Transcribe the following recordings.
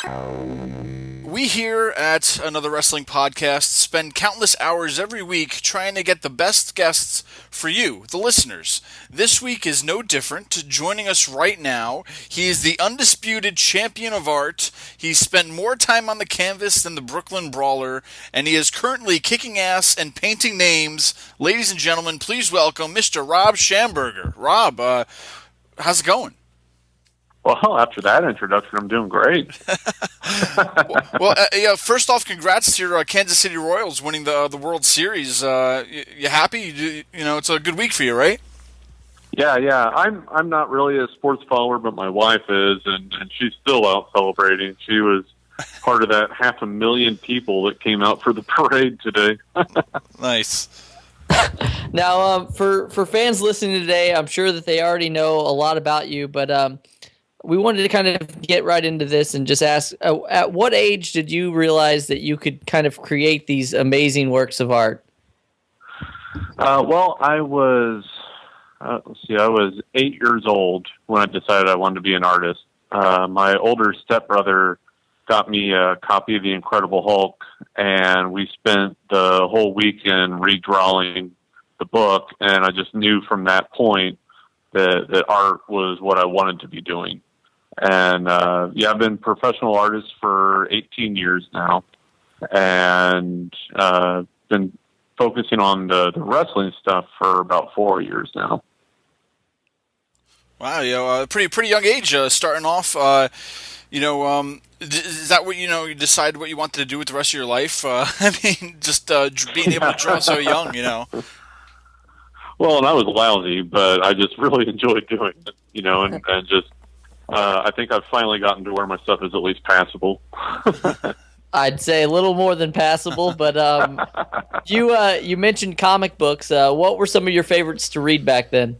We here at Another Wrestling Podcast spend countless hours every week trying to get the best guests for you, the listeners. This week is no different. Joining us right now, he is the undisputed champion of art. He's spent more time on the canvas than the Brooklyn Brawler, and he is currently kicking ass and painting names. Ladies and gentlemen, please welcome Mr. Rob Schamberger. Rob, how's it going? Well, after that introduction, I'm doing great. Yeah. First off, congrats to your Kansas City Royals winning the World Series. You happy? You know, it's a good week for you, right? Yeah. I'm not really a sports follower, but my wife is, and she's still out celebrating. She was part of that 500,000 people that came out for the parade today. Nice. Now, for fans listening today, I'm sure that they already know a lot about you, but we wanted to kind of get right into this and just ask, at what age did you realize that you could kind of create these amazing works of art? Well, I was 8 years old when I decided I wanted to be an artist. My older stepbrother got me a copy of The Incredible Hulk, and we spent the whole weekend redrawing the book, and I just knew from that point that art was what I wanted to be doing. And I've been a professional artist for 18 years now, and been focusing on the wrestling stuff for about 4 years now. Wow, pretty young age, starting off. Is that what you decided what you wanted to do with the rest of your life? I mean, just being able to draw so young, Well, and I was lousy, but I just really enjoyed doing it, and just. I think I've finally gotten to where my stuff is at least passable. I'd say a little more than passable, but you mentioned comic books. What were some of your favorites to read back then?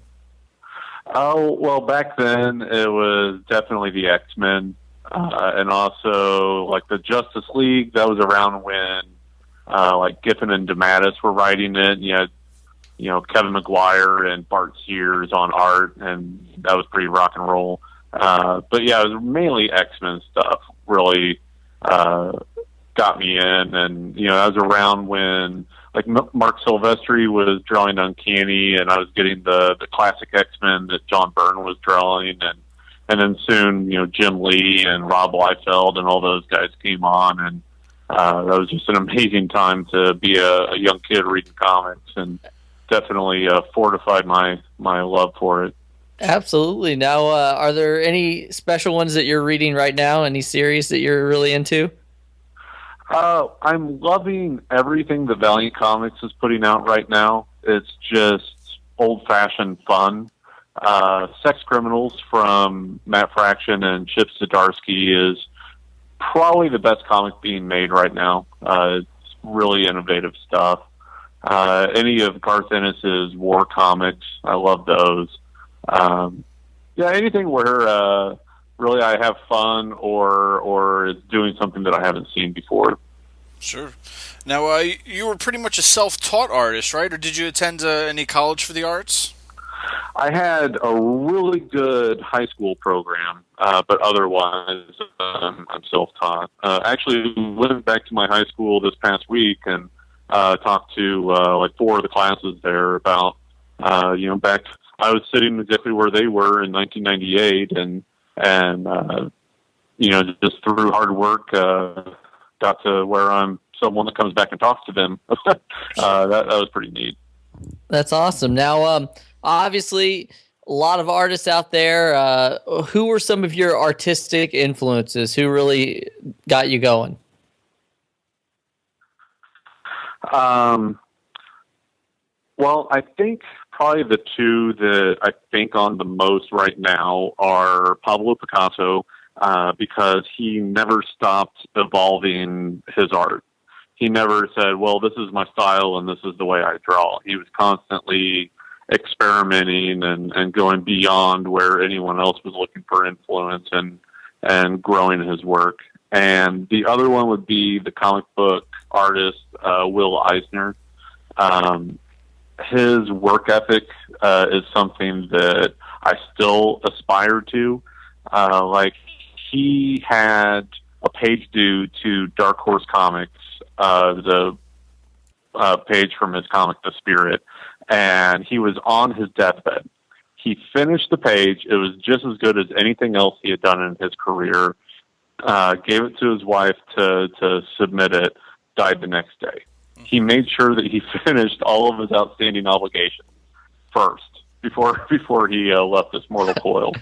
Oh, well, back then it was definitely the X-Men, and also like the Justice League. That was around when like Giffen and DeMatteis were writing it. You had, Kevin McGuire and Bart Sears on art, and that was pretty rock and roll. But yeah, it was mainly X-Men stuff really got me in, and I was around when like Mark Silvestri was drawing Uncanny, and I was getting the classic X-Men that John Byrne was drawing, and then soon Jim Lee and Rob Liefeld and all those guys came on, and that was just an amazing time to be a young kid reading comics, and definitely fortified my love for it. Absolutely. Now, are there any special ones that you're reading right now? Any series that you're really into? I'm loving everything that Valiant Comics is putting out right now. It's just old-fashioned fun. Sex Criminals from Matt Fraction and Chip Zdarsky is probably the best comic being made right now. It's really innovative stuff. Any of Garth Ennis's war comics, I love those. Anything where really I have fun or it's doing something that I haven't seen before. Sure. Now, you were pretty much a self-taught artist, right? Or did you attend any college for the arts? I had a really good high school program, but otherwise I'm self-taught. Actually, went back to my high school this past week and talked to like 4 of the classes there about back. I was sitting exactly where they were in 1998, and just through hard work, got to where I'm someone that comes back and talks to them. That was pretty neat. That's awesome. Now, obviously, a lot of artists out there. Who were some of your artistic influences? Who really got you going? Well, I think probably the two that I think on the most right now are Pablo Picasso, because he never stopped evolving his art. He never said, well, this is my style and this is the way I draw. He was constantly experimenting and going beyond where anyone else was looking for influence and growing his work. And the other one would be the comic book artist, Will Eisner. His work ethic is something that I still aspire to. Like, he had a page due to Dark Horse Comics, the page from his comic, The Spirit, and he was on his deathbed. He finished the page. It was just as good as anything else he had done in his career. Gave it to his wife to submit it, died the next day. He made sure that he finished all of his outstanding obligations first before he left this mortal coil.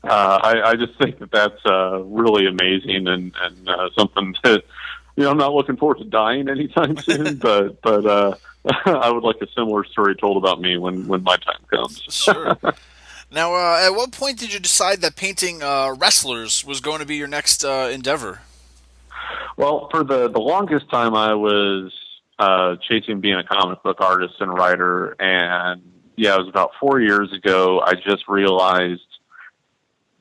I just think that that's really amazing and something that, I'm not looking forward to dying anytime soon, but I would like a similar story told about me when my time comes. Sure. Now, at what point did you decide that painting wrestlers was going to be your next endeavor? Well, for the longest time, I was chasing being a comic book artist and writer, and it was about 4 years ago, I just realized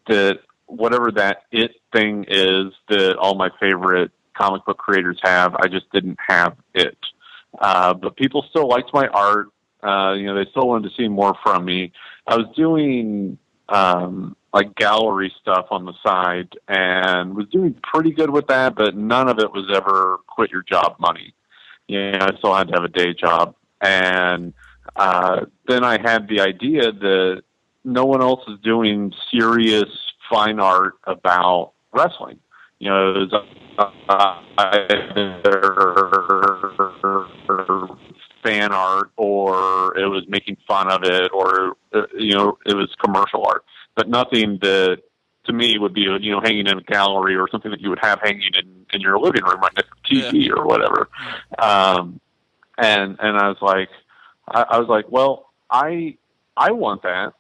that whatever that it thing is that all my favorite comic book creators have, I just didn't have it. But people still liked my art. They still wanted to see more from me. I was doing like gallery stuff on the side and was doing pretty good with that, but none of it was ever quit your job money. I still had to have a day job. And then I had the idea that no one else is doing serious fine art about wrestling. It was either fan art or it was making fun of it or, it was commercial art, but nothing that to me would be, hanging in a gallery or something that you would have hanging in your living room right next to TV or whatever. And I was like, well, I want that.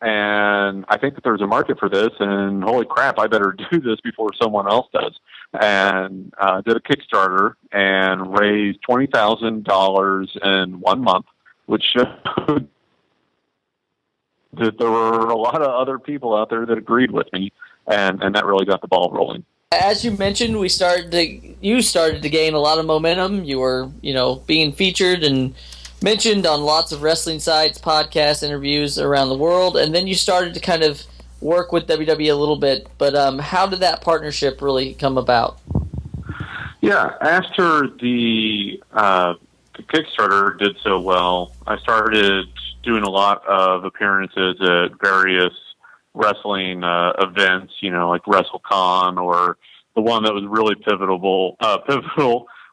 And I think that there's a market for this, and holy crap, I better do this before someone else does. And did a Kickstarter and raised $20,000 in 1 month, which showed that there were a lot of other people out there that agreed with me, and that really got the ball rolling. As you mentioned, you started to gain a lot of momentum. You were, being featured and mentioned on lots of wrestling sites, podcasts, interviews around the world, and then you started to kind of work with WWE a little bit. But how did that partnership really come about? Yeah, after the Kickstarter did so well, I started doing a lot of appearances at various wrestling events, like WrestleCon, or the one that was really pivotal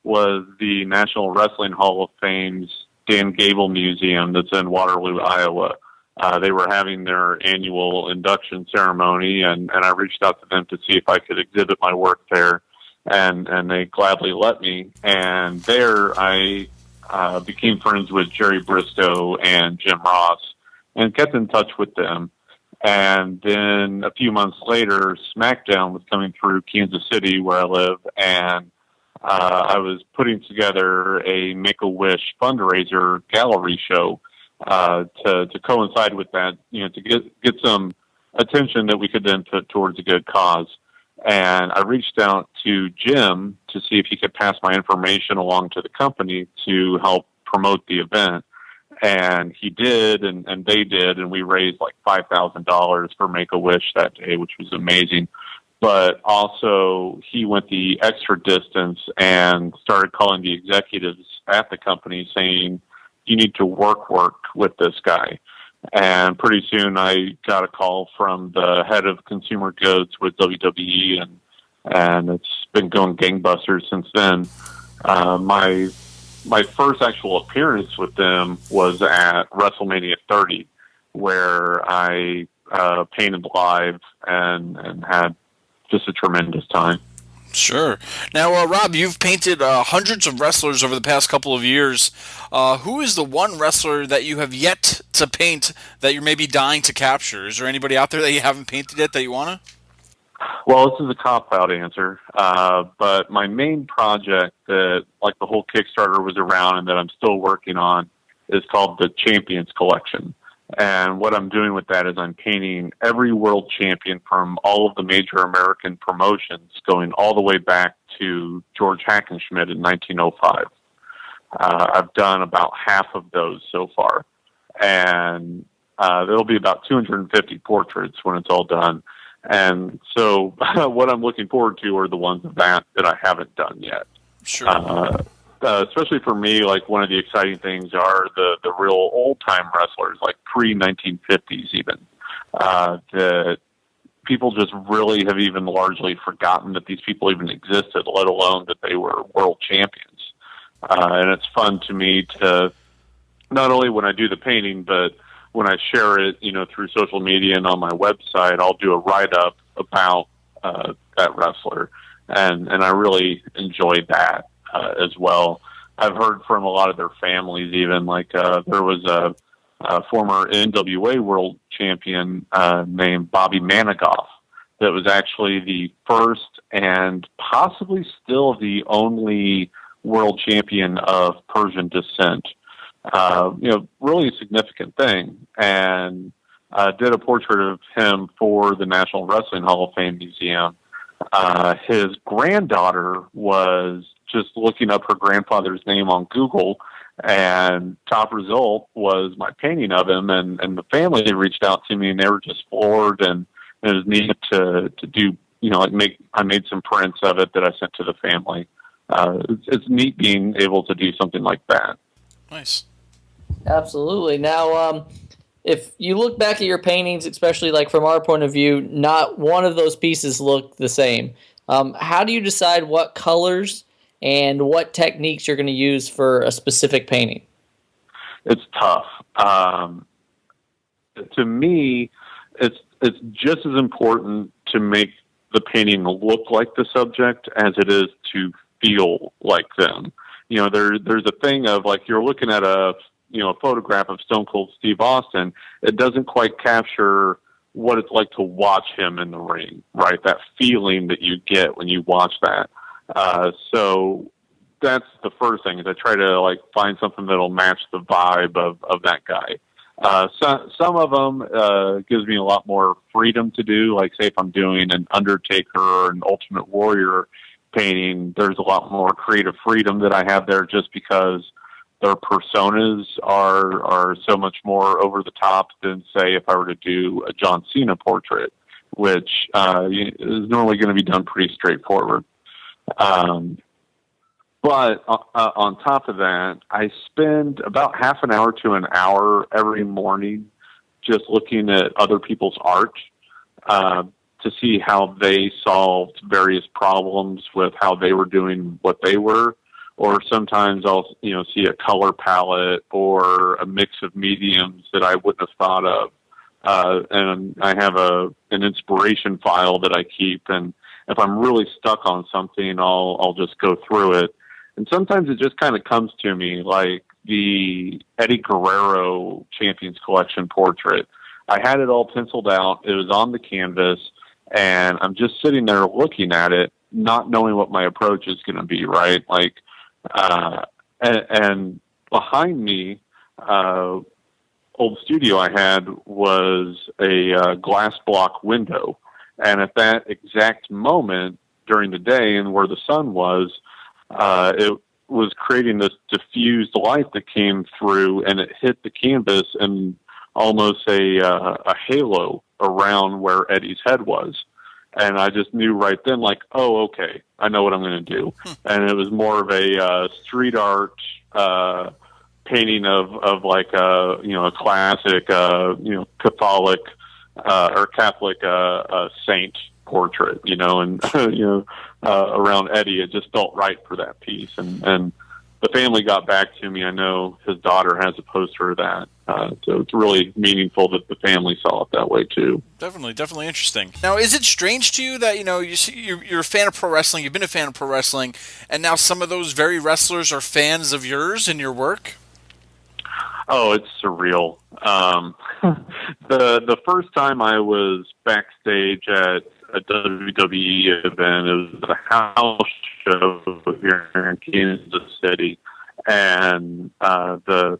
was the National Wrestling Hall of Fame's Dan Gable Museum that's in Waterloo, Iowa. They were having their annual induction ceremony, and I reached out to them to see if I could exhibit my work there, and they gladly let me. And there I became friends with Jerry Bristow and Jim Ross and kept in touch with them. And then a few months later, SmackDown was coming through Kansas City, where I live, and I was putting together a Make-A-Wish fundraiser gallery show to coincide with that, to get some attention that we could then put towards a good cause. And I reached out to Jim to see if he could pass my information along to the company to help promote the event. And he did, and they did, and we raised like $5,000 for Make-A-Wish that day, which was amazing. But also he went the extra distance and started calling the executives at the company saying, you need to work with this guy. And pretty soon I got a call from the head of consumer goods with WWE, and it's been going gangbusters since then. My first actual appearance with them was at WrestleMania 30, where I painted live and had just a tremendous time. Sure. Now, Rob, you've painted hundreds of wrestlers over the past couple of years. Who is the one wrestler that you have yet to paint that you're maybe dying to capture? Is there anybody out there that you haven't painted yet that you want to? Well, this is a cop-out answer, but my main project that, like, the whole Kickstarter was around and that I'm still working on is called the Champions Collection. And what I'm doing with that is I'm painting every world champion from all of the major American promotions, going all the way back to George Hackenschmidt in 1905. I've done about half of those so far, and there'll be about 250 portraits when it's all done. And so what I'm looking forward to are the ones of that I haven't done yet. Sure. Especially for me, like one of the exciting things are the real old time wrestlers, like pre-1950s even, that people just really have even largely forgotten that these people even existed, let alone that they were world champions. And it's fun to me to, not only when I do the painting, but when I share it, through social media and on my website, I'll do a write-up about that wrestler. And I really enjoyed that as well. I've heard from a lot of their families even, like there was a former NWA world champion named Bobby Manigoff that was actually the first and possibly still the only world champion of Persian descent. Really a significant thing. And did a portrait of him for the National Wrestling Hall of Fame Museum. His granddaughter was just looking up her grandfather's name on Google, and top result was my painting of him, and the family had reached out to me, and they were just floored, and it was neat to do, I made some prints of it that I sent to the family. It's neat being able to do something like that. Nice. Absolutely. Now, if you look back at your paintings, especially like from our point of view, not one of those pieces look the same. How do you decide what colors and what techniques you're going to use for a specific painting? It's tough. To me, it's just as important to make the painting look like the subject as it is to feel like them. There's a thing of like you're looking at a photograph of Stone Cold Steve Austin. It doesn't quite capture what it's like to watch him in the ring, right? That feeling that you get when you watch that. So that's the first thing is I try to like find something that'll match the vibe of that guy. Some of them gives me a lot more freedom to do. Like say if I'm doing an Undertaker or an Ultimate Warrior painting, there's a lot more creative freedom that I have there just because their personas are so much more over the top than say if I were to do a John Cena portrait, which is normally going to be done pretty straightforward. But on top of that, I spend about half an hour to an hour every morning just looking at other people's art to see how they solved various problems with how they were doing what they were. Or sometimes I'll see a color palette or a mix of mediums that I wouldn't have thought of. And I have an inspiration file that I keep, and if I'm really stuck on something, I'll just go through it. And sometimes it just kind of comes to me, like the Eddie Guerrero Champions Collection portrait. I had it all penciled out. It was on the canvas, and I'm just sitting there looking at it, not knowing what my approach is going to be, right? Like, and behind me, old studio I had was a glass block window. And at that exact moment during the day and where the sun was, it was creating this diffused light that came through, and it hit the canvas and almost a halo around where Eddie's head was. And I just knew right then, like, oh, okay, I know what I'm going to do. And it was more of a street art painting of like a classic Catholic or Catholic saint portrait, and around Eddie, it just felt right for that piece. And the family got back to me. I know his daughter has a poster of that. So it's really meaningful that the family saw it that way too. Definitely interesting. Now, is it strange to you that, you're a fan of pro wrestling, you've been a fan of pro wrestling, and now some of those very wrestlers are fans of yours and your work? Oh, it's surreal. The first time I was backstage at a WWE event, it was a house show here in Kansas City, and the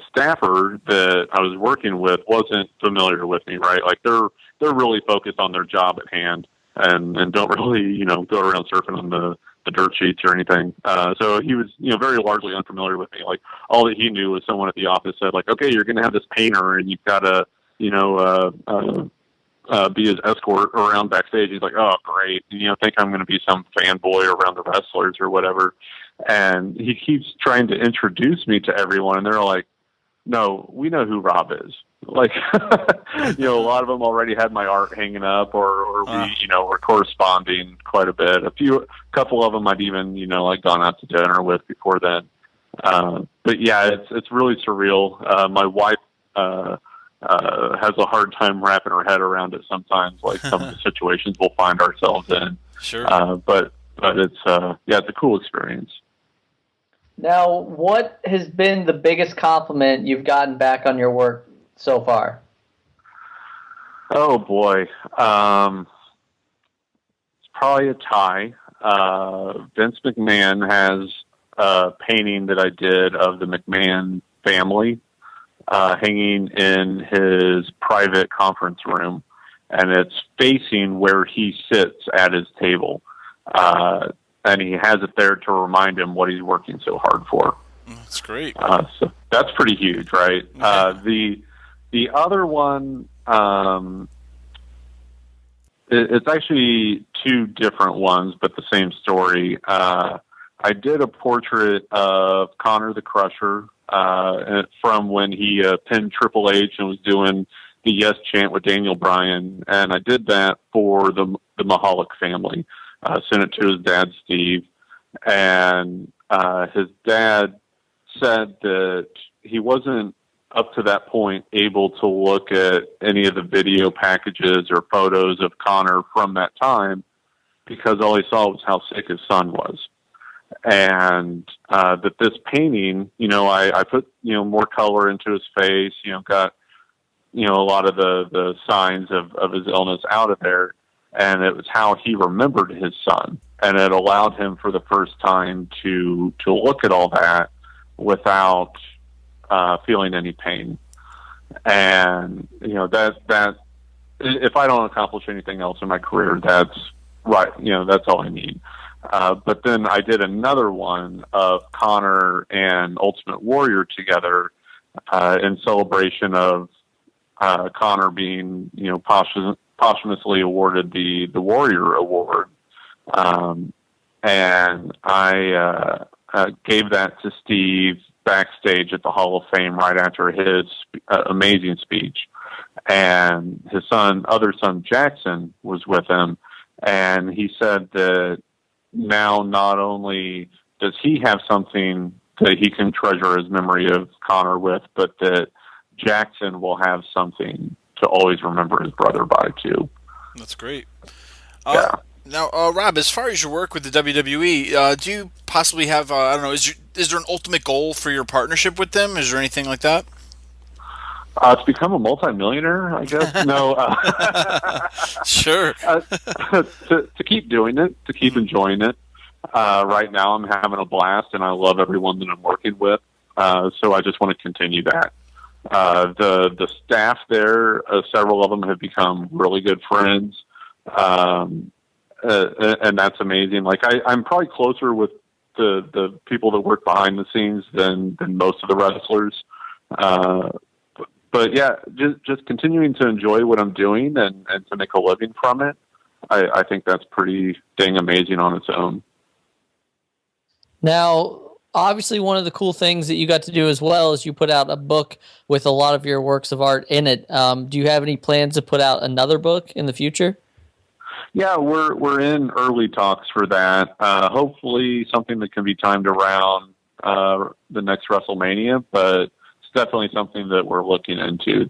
staffer that I was working with wasn't familiar with me, right? Like they're really focused on their job at hand and don't really, go around surfing on the dirt sheets or anything. So he was, very largely unfamiliar with me. Like all that he knew was someone at the office said like, okay, you're going to have this painter and you've got to, be his escort around backstage. He's like, "Oh, great!" Think I'm going to be some fanboy around the wrestlers or whatever. And he keeps trying to introduce me to everyone, and they're like, "No, we know who Rob is." Like, a lot of them already had my art hanging up, or we, were corresponding quite a bit. Couple of them I'd even, like gone out to dinner with before then. But yeah, it's really surreal. My wife, has a hard time wrapping her head around it sometimes, like some of the situations we'll find ourselves in. Sure. But it's, it's a cool experience. Now, what has been the biggest compliment you've gotten back on your work so far? Oh boy. It's probably a tie. Vince McMahon has a painting that I did of the McMahon family, hanging in his private conference room, and it's facing where he sits at his table. And he has it there to remind him what he's working so hard for. That's great. So that's pretty huge, right? Okay. The other one, it's actually two different ones, but the same story. I did a portrait of Connor the Crusher from when he pinned Triple H and was doing the Yes chant with Daniel Bryan, and I did that for the Mahalik family. Sent it to his dad, Steve, and his dad said that he wasn't up to that point able to look at any of the video packages or photos of Connor from that time because all he saw was how sick his son was. And that this painting, I put, more color into his face, got, a lot of the signs of his illness out of there. And it was how he remembered his son. And it allowed him for the first time to look at all that without feeling any pain. And, that if I don't accomplish anything else in my career, that's right. That's all I need. But then I did another one of Connor and Ultimate Warrior together in celebration of Connor being, posthumously awarded the Warrior Award. And I gave that to Steve backstage at the Hall of Fame right after his amazing speech. And his other son, Jackson, was with him. And he said that now not only does he have something that he can treasure his memory of Connor with, but that Jackson will have something to always remember his brother by, too. That's great. Yeah. Now, Rob, as far as your work with the WWE, do you possibly have, I don't know, is there an ultimate goal for your partnership with them? Is there anything like that? To become a multimillionaire, I guess. No. Sure. To keep doing it, to keep enjoying it. Right now I'm having a blast, and I love everyone that I'm working with. So I just want to continue that. The staff there, several of them have become really good friends. And that's amazing. Like I'm probably closer with the people that work behind the scenes than most of the wrestlers. But yeah, just continuing to enjoy what I'm doing and to make a living from it. I think that's pretty dang amazing on its own. Now, obviously, one of the cool things that you got to do as well is you put out a book with a lot of your works of art in it. Do you have any plans to put out another book in the future? Yeah, we're in early talks for that. Hopefully something that can be timed around the next WrestleMania, but it's definitely something that we're looking into.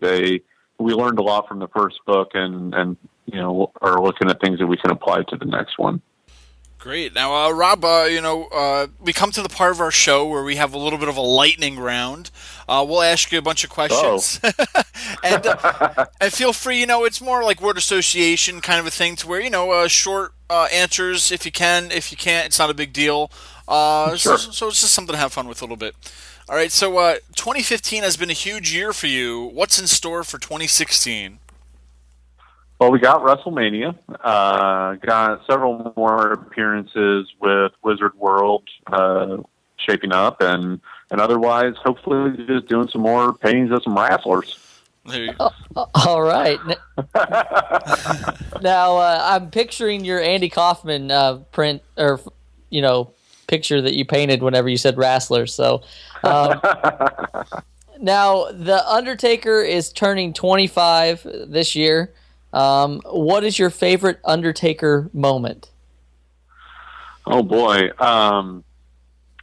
We learned a lot from the first book and are looking at things that we can apply to the next one. Great. Now, Rob, we come to the part of our show where we have a little bit of a lightning round. We'll ask you a bunch of questions. And feel free, it's more like word association kind of a thing to where, short answers if you can. If you can't, it's not a big deal. Sure. So it's just something to have fun with a little bit. All right, so 2015 has been a huge year for you. What's in store for 2016? Well, we got WrestleMania, got several more appearances with Wizard World shaping up, and otherwise, hopefully, just doing some more paintings of some wrestlers. There you go. All right. Now I'm picturing your Andy Kaufman print or picture that you painted whenever you said wrestler. So now the Undertaker is turning 25 this year. What is your favorite Undertaker moment? Oh boy,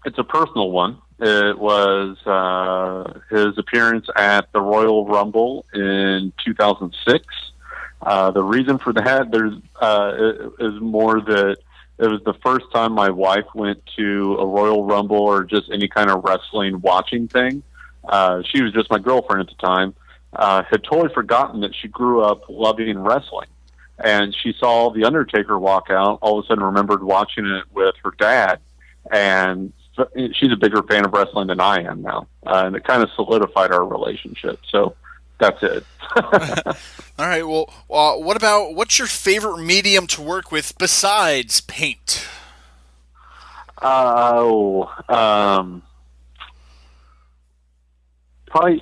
it's a personal one. It was his appearance at the Royal Rumble in 2006. The reason for that is more that it was the first time my wife went to a Royal Rumble or just any kind of wrestling watching thing. She was just my girlfriend at the time. Had totally forgotten that she grew up loving wrestling. And she saw The Undertaker walk out, all of a sudden remembered watching it with her dad. And she's a bigger fan of wrestling than I am now. And it kind of solidified our relationship. So that's it. All right. Well, what's your favorite medium to work with besides paint? Probably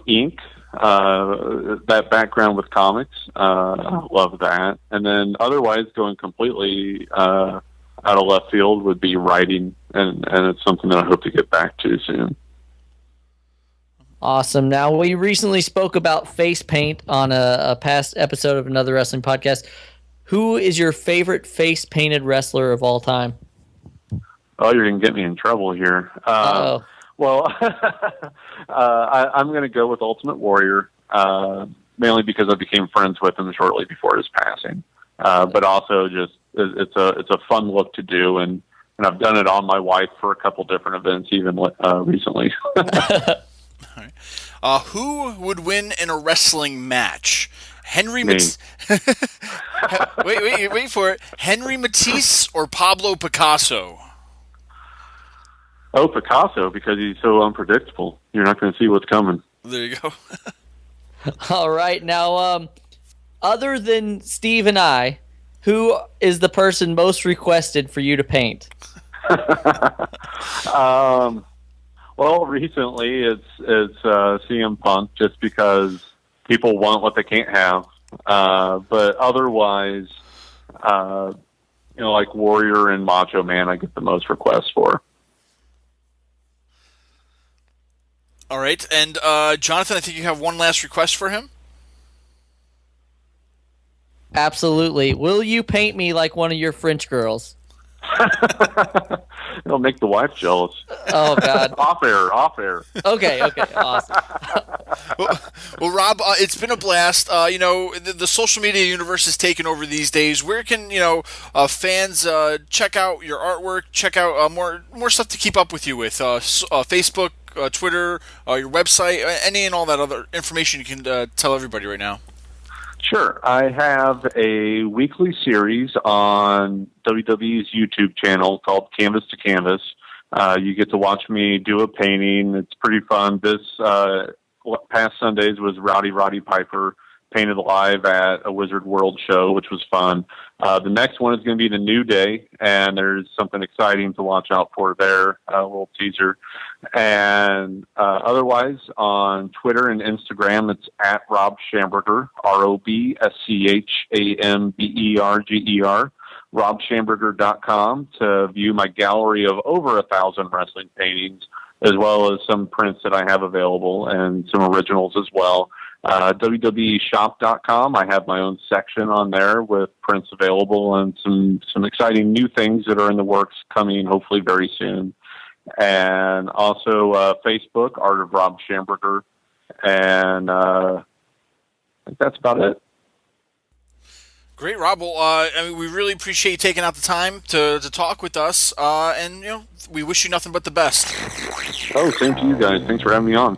ink. That background with comics, love that. And then otherwise, going completely out of left field would be writing, and it's something that I hope to get back to soon. Awesome. Now, we recently spoke about face paint on a past episode of another wrestling podcast. Who is your favorite face painted wrestler of all time? Oh, you're going to get me in trouble here. Well, I'm going to go with Ultimate Warrior, mainly because I became friends with him shortly before his passing. But also just it's a fun look to do, and I've done it on my wife for a couple different events, even recently. All right. Who would win in a wrestling match? Wait for it. Henry Matisse or Pablo Picasso? Oh, Picasso, because he's so unpredictable. You're not going to see what's coming. There you go. All right. Now, other than Steve and I, who is the person most requested for you to paint? Well, recently it's CM Punk, just because people want what they can't have. But otherwise, like Warrior and Macho Man, I get the most requests for. All right, and Jonathan, I think you have one last request for him. Absolutely. Will you paint me like one of your French girls? It'll make the wife jealous. Oh, God. Off air. Okay, awesome. Well, Rob, it's been a blast. The social media universe is taking over these days. Where can fans check out your artwork? Check out more stuff to keep up with you with Facebook, Twitter, your website, any and all that other information you can tell everybody right now. Sure. I have a weekly series on WWE's YouTube channel called Canvas to Canvas. You get to watch me do a painting. It's pretty fun. This past Sundays was Roddy Piper painted live at a Wizard World show, which was fun. The next one is going to be the New Day, and there's something exciting to watch out for there, a little teaser. And otherwise, on Twitter and Instagram, it's at Rob Schamberger, RobSchamberger, RobSchamberger.com to view my gallery of over 1,000 wrestling paintings, as well as some prints that I have available and some originals as well. WWEshop.com. I have my own section on there with prints available and some exciting new things that are in the works coming hopefully very soon. And also Facebook, Art of Rob Schamberger. And I think that's about it. Great, Rob. Well, we really appreciate you taking out the time to talk with us. And we wish you nothing but the best. Oh, same to you guys. Thanks for having me on.